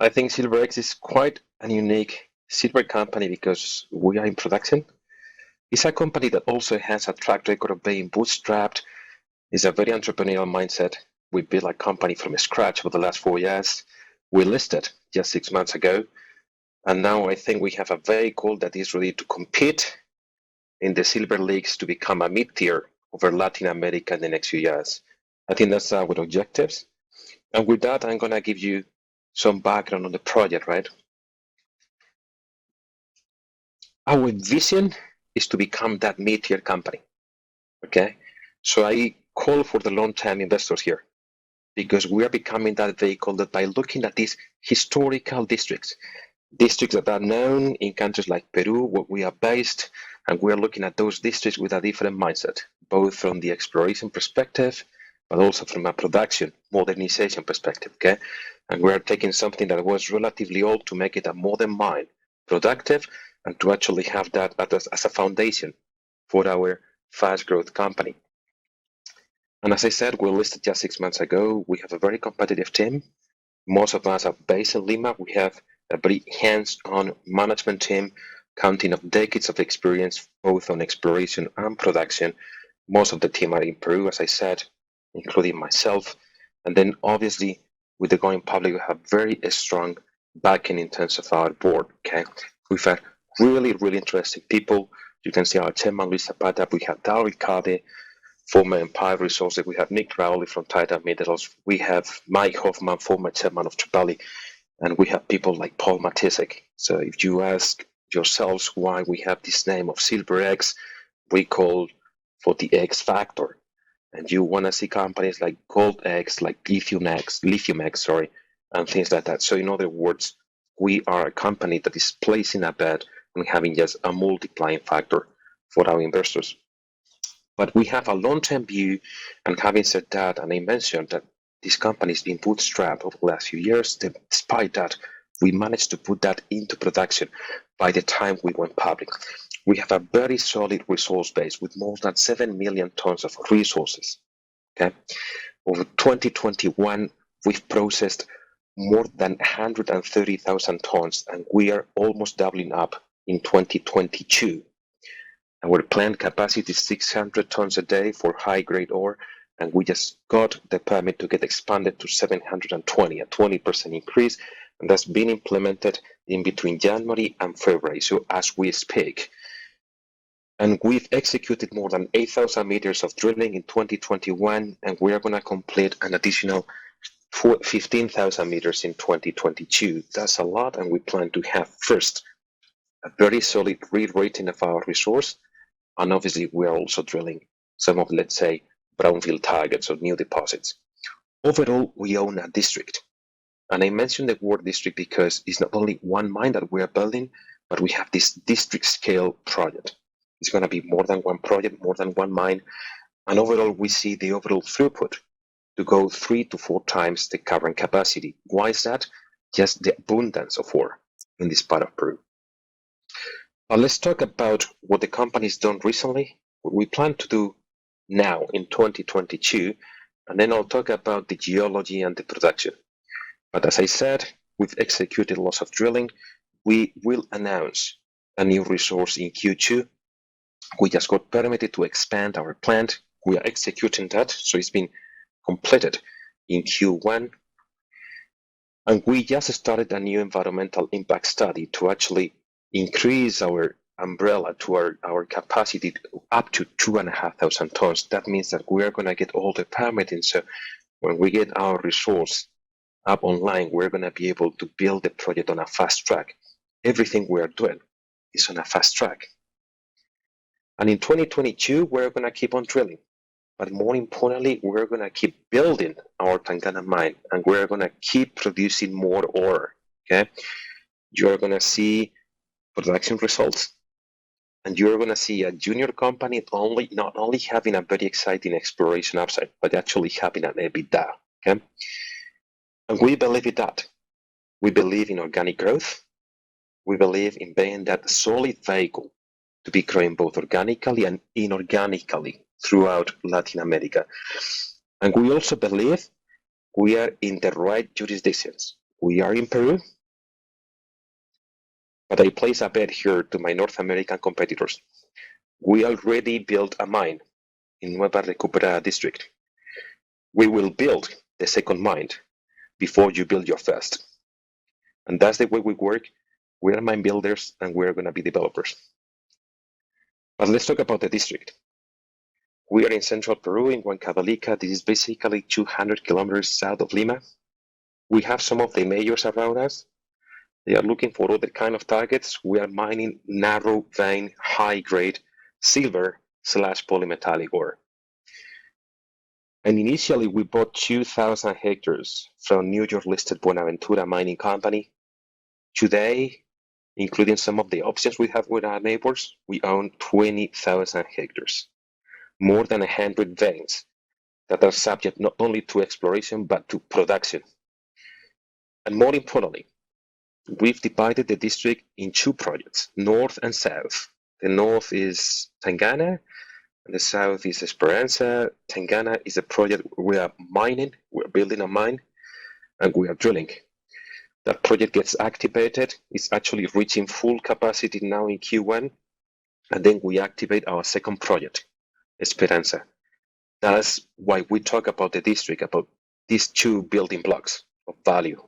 I think SilverX is quite a unique silver company because we are in production. It's a company that also has a track record of being bootstrapped. It's a very entrepreneurial mindset. We built a company from scratch over the last 4 years. We listed just 6 months ago. And now I think we have a vehicle that is ready to compete in the silver leagues to become a mid-tier over Latin America in the next few years. I think that's our objectives. And with that, I'm going to give you some background on the project, right? Our vision is to become that mid-tier company, okay? So I call for the long-term investors here because we are becoming that vehicle that by looking at these historical districts that are known in countries like Peru, where we are based, and we are looking at those districts with a different mindset, both from the exploration perspective, but also from a production modernization perspective, okay? And we are taking something that was relatively old to make it a modern mine, productive, and to actually have that as a foundation for our fast growth company. And as I said, we listed just 6 months ago. We have a very competitive team. Most of us are based in Lima. We have a very hands-on management team, counting of decades of experience, both on exploration and production. Most of the team are in Peru, as I said, including myself. And then obviously, with the going public, we have very strong backing in terms of our board, okay? We've had really, really interesting people. You can see our chairman, Luis Zapata. We have Darryl Riccardi, former Empire Resources. We have Nick Rowley from Titan Minerals. We have Mike Hoffman, former chairman of Tripoli. And we have people like Paul Matisek. So if you ask yourselves why we have this name of SilverX, we call for the X factor. And you want to see companies like GoldX, like LithiumX, and things like that. So in other words, we are a company that is placing a bet on having just a multiplying factor for our investors. But we have a long-term view, and having said that, and I mentioned that this company has been bootstrapped over the last few years. Despite that, we managed to put that into production by the time we went public. We have a very solid resource base with more than 7 million tons of resources. Okay, over 2021, we've processed more than 130,000 tons, and we are almost doubling up in 2022. Our planned capacity is 600 tons a day for high-grade ore, and we just got the permit to get expanded to 720, a 20% increase, and that's been implemented in between January and February, so as we speak. And we've executed more than 8,000 meters of drilling in 2021, and we are going to complete an additional 15,000 meters in 2022. That's a lot, and we plan to have first a very solid re-rating of our resource, and obviously we are also drilling some of, let's say, brownfield targets or new deposits. Overall, we own a district. And I mentioned the word district because it's not only one mine that we are building, but we have this district scale project. It's going to be more than one project, more than one mine. And overall, we see the overall throughput to go 3 to 4 times the current capacity. Why is that? Just the abundance of ore in this part of Peru. Now let's talk about what the company's done recently, what we plan to do now in 2022, and then I'll talk about the geology and the production. But as I said, we've executed lots of drilling. We will announce a new resource in Q2. We just got permitted to expand our plant. We are executing that, so it's been completed in Q1. And we just started a new environmental impact study to actually increase our umbrella to our capacity up to 2,500 tons. That means that we are going to get all the permitting. So when we get our resource up online, we're going to be able to build the project on a fast track. Everything we are doing is on a fast track. And in 2022, we're going to keep on drilling. But more importantly, we're going to keep building our Tangana mine, and we're going to keep producing more ore. Okay, you're going to see production results, and you're going to see a junior company not only having a very exciting exploration upside, but actually having an EBITDA. Okay, and we believe in that. We believe in organic growth. We believe in being that solid vehicle to be growing both organically and inorganically throughout Latin America. And we also believe we are in the right jurisdictions. We are in Peru, But I place a bet here to my North American competitors. We already built a mine in Nueva Recupera district. We will build the second mine before you build your first. And that's the way we work. We are mine builders and we're going to be developers. But let's talk about the district. We are in central Peru, in Huancavelica. This is basically 200 kilometers south of Lima. We have some of the majors around us. They are looking for other kind of targets. We are mining narrow vein, high grade silver / polymetallic ore. And initially we bought 2,000 hectares from New York listed Buenaventura Mining Company. Today, including some of the options we have with our neighbors, we own 20,000 hectares, more than 100 veins that are subject not only to exploration but to production. And more importantly, we've divided the district in two projects, north and south. The north is Tangana, and the south is Esperanza. Tangana is a project we are mining, we're building a mine, and we are drilling. That project gets activated. It's actually reaching full capacity now in Q1, and then we activate our second project, Esperanza. That's why we talk about the district, about these two building blocks of value,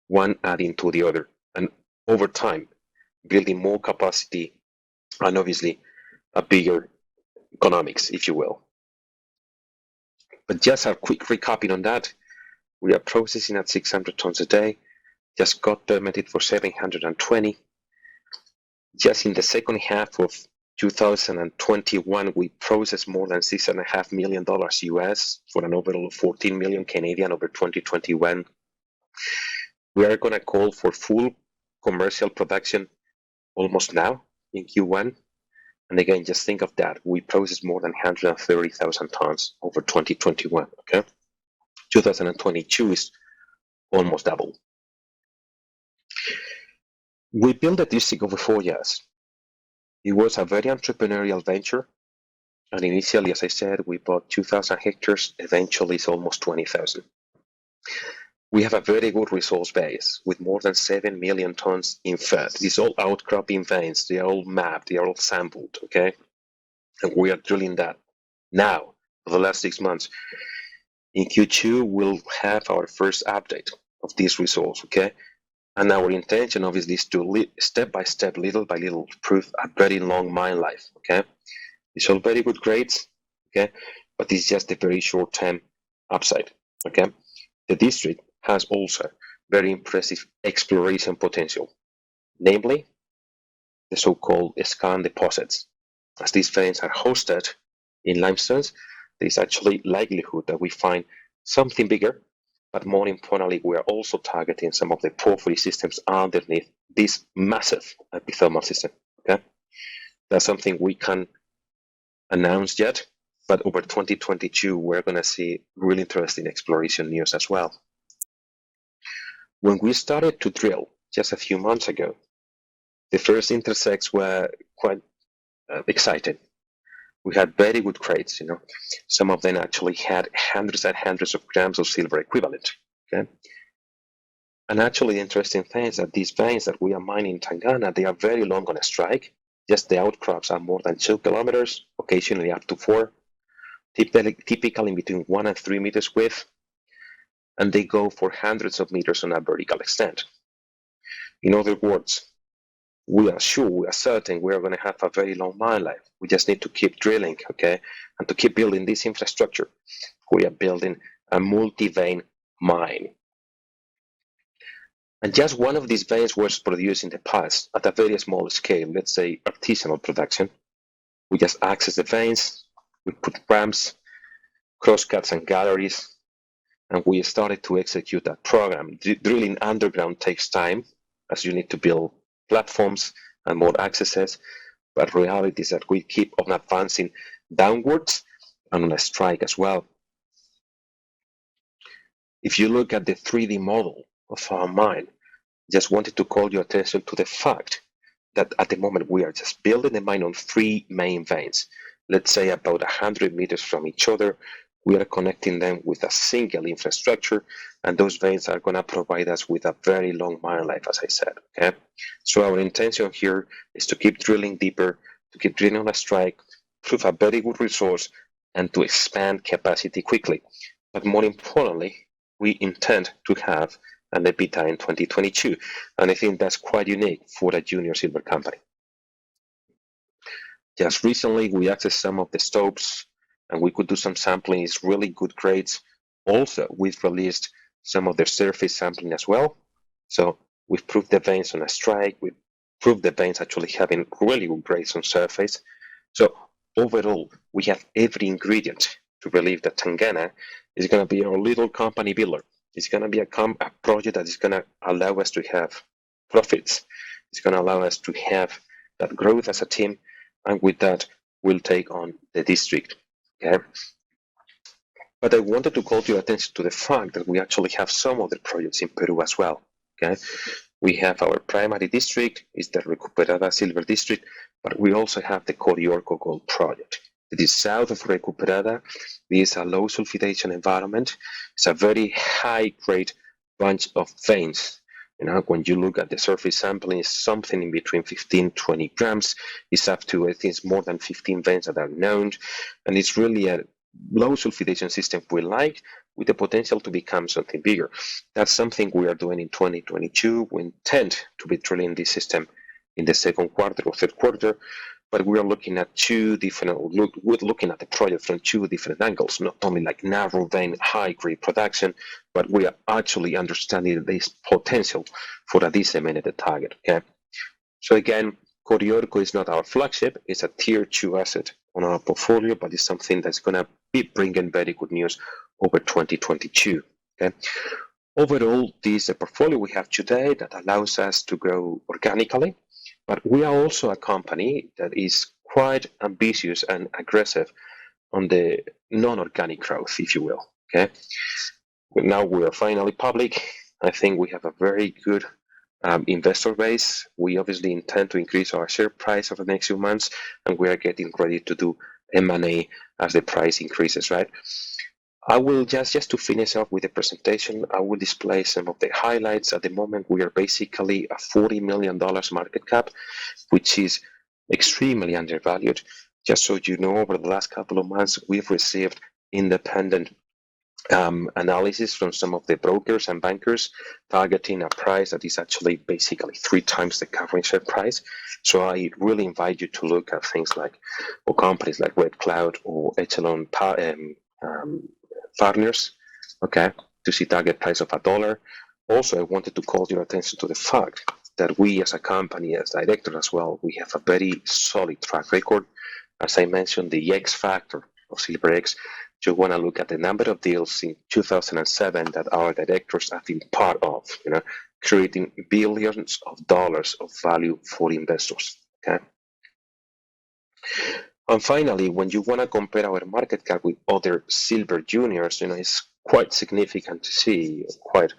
one adding to the other, and over time, building more capacity and obviously a bigger economics, if you will. But just a quick recapping on that, we are processing at 600 tons a day, just got permitted for 720. Just in the second half of 2021, we processed more than $6.5 million US for an overall of 14 million Canadian over 2021. We are going to call for full commercial production almost now in Q1. And again, just think of that. We processed more than 130,000 tons over 2021, okay? 2022 is almost double. We built a district over 4 years. It was a very entrepreneurial venture. And initially, as I said, we bought 2,000 hectares. Eventually, it's almost 20,000. We have a very good resource base with more than 7 million tons inferred. These all outcropping veins. They are all mapped. They are all sampled, okay? And we are drilling that now for the last 6 months. In Q2, we'll have our first update of this resource, okay? And our intention, obviously, is to step by step, little by little, prove a very long mine life, okay? It's all very good grades, okay? But it's just a very short-term upside, okay? The district has also very impressive exploration potential, namely the so-called skarn deposits. As these veins are hosted in limestones, there's actually likelihood that we find something bigger. But more importantly, we are also targeting some of the porphyry systems underneath this massive epithermal system. Okay, that's something we can't announce yet, but over 2022, we're going to see really interesting exploration news as well. When we started to drill just a few months ago, the first intersects were quite exciting. We had very good grades, you know. Some of them actually had hundreds and hundreds of grams of silver equivalent, okay? And actually, the interesting thing is that these veins that we are mining in Tangana, they are very long on a strike. Just the outcrops are more than 2 kilometers, occasionally up to 4, typically between 1 and 3 meters width, and they go for hundreds of meters on a vertical extent. In other words, we are certain we are going to have a very long mine life. We just need to keep drilling, okay? And to keep building this infrastructure. We are building a multi-vein mine. And just one of these veins was produced in the past at a very small scale, let's say artisanal production. We just access the veins, we put ramps, crosscuts and galleries, and we started to execute that program. Drilling underground takes time, as you need to build platforms and more accesses, but reality is that we keep on advancing downwards and on a strike as well. If you look at the 3D model of our mine, just wanted to call your attention to the fact that at the moment we are just building the mine on 3 main veins, let's say about 100 meters from each other, we are connecting them with a single infrastructure, and those veins are going to provide us with a very long mine life, as I said. Okay, so our intention here is to keep drilling deeper, to keep drilling on a strike, prove a very good resource, and to expand capacity quickly. But more importantly, we intend to have an EBITDA in 2022, and I think that's quite unique for a junior silver company. Just recently, we accessed some of the stopes, and we could do some sampling. It's really good grades. Also, we've released some of the surface sampling as well. So we've proved the veins on a strike. We've proved the veins actually having really good grades on surface. So overall, we have every ingredient to believe that Tangana is going to be our little company builder. It's going to be a project that is going to allow us to have profits. It's going to allow us to have that growth as a team. And with that, we'll take on the district. Okay. But I wanted to call your attention to the fact that we actually have some other projects in Peru as well. Okay. We have our primary district, is the Recuperada Silver District, but we also have the Coriorco Gold Project. It is south of Recuperada. This is a low sulfidation environment. It's a very high-grade bunch of veins. You know, when you look at the surface sampling, it's something in between 15-20 grams. It's up to, I think, it's more than 15 veins that are known, and it's really a low sulfidation system we like, with the potential to become something bigger. That's something we are doing in 2022. We intend to be drilling this system in the second quarter or third quarter, but we are looking at we're looking at the project from two different angles, not only like narrow vein, high grade production, but we are actually understanding this potential for a disseminated target. Okay, so again, Coriorco is not our flagship; it's a tier 2 asset on our portfolio, but it's something that's going to be bringing very good news over 2022. Okay. Overall, this is a portfolio we have today that allows us to grow organically, but we are also a company that is quite ambitious and aggressive on the non-organic growth, if you will. Okay. Now we are finally public. I think we have a very good investor base. We obviously intend to increase our share price over the next few months, and we are getting ready to do M&A as the price increases, right? I will just to finish up with the presentation, I will display some of the highlights. At the moment, we are basically a $40 million market cap, which is extremely undervalued. Just so you know, over the last couple of months, we've received independent analysis from some of the brokers and bankers targeting a price that is actually basically 3 times the current share price. So I really invite you to look at things like, or companies like Red Cloud or Echelon Partners, okay, to see target price of $1. Also, I wanted to call your attention to the fact that we as a company, as director as well, we have a very solid track record. As I mentioned, the X factor of SilverX, you want to look at the number of deals in 2007 that our directors have been part of, you know, creating billions of dollars of value for investors, okay? And finally, when you want to compare our market cap with other silver juniors, you know, it's quite significant to see, quite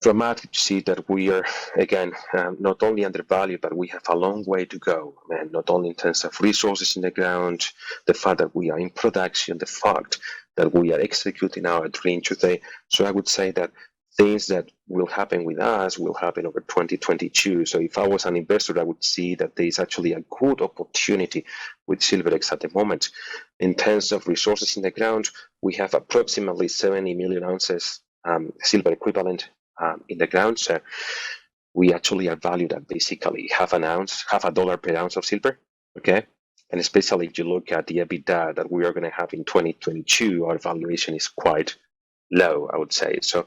dramatic to see that we are, again, not only undervalued, but we have a long way to go, and not only in terms of resources in the ground, the fact that we are in production, the fact that we are executing our drilling today. So I would say that things that will happen with us will happen over 2022. So if I was an investor, I would see that there is actually a good opportunity with SilverX at the moment. In terms of resources in the ground, we have approximately 70 million ounces silver equivalent in the ground. So we actually are valued at basically half a dollar per ounce of silver. Okay. And especially if you look at the EBITDA that we are going to have in 2022, our valuation is quite low, I would say. So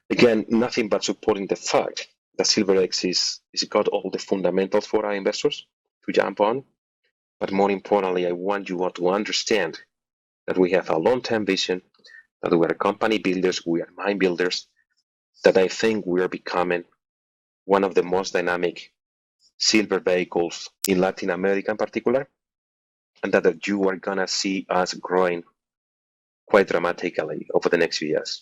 again, nothing but supporting the fact that SilverX is got all the fundamentals for our investors to jump on. But more importantly, I want you all to understand that we have a long-term vision, that we are company builders, we are mine builders, that I think we are becoming one of the most dynamic silver vehicles in Latin America in particular, and that you are going to see us growing quite dramatically over the next few years.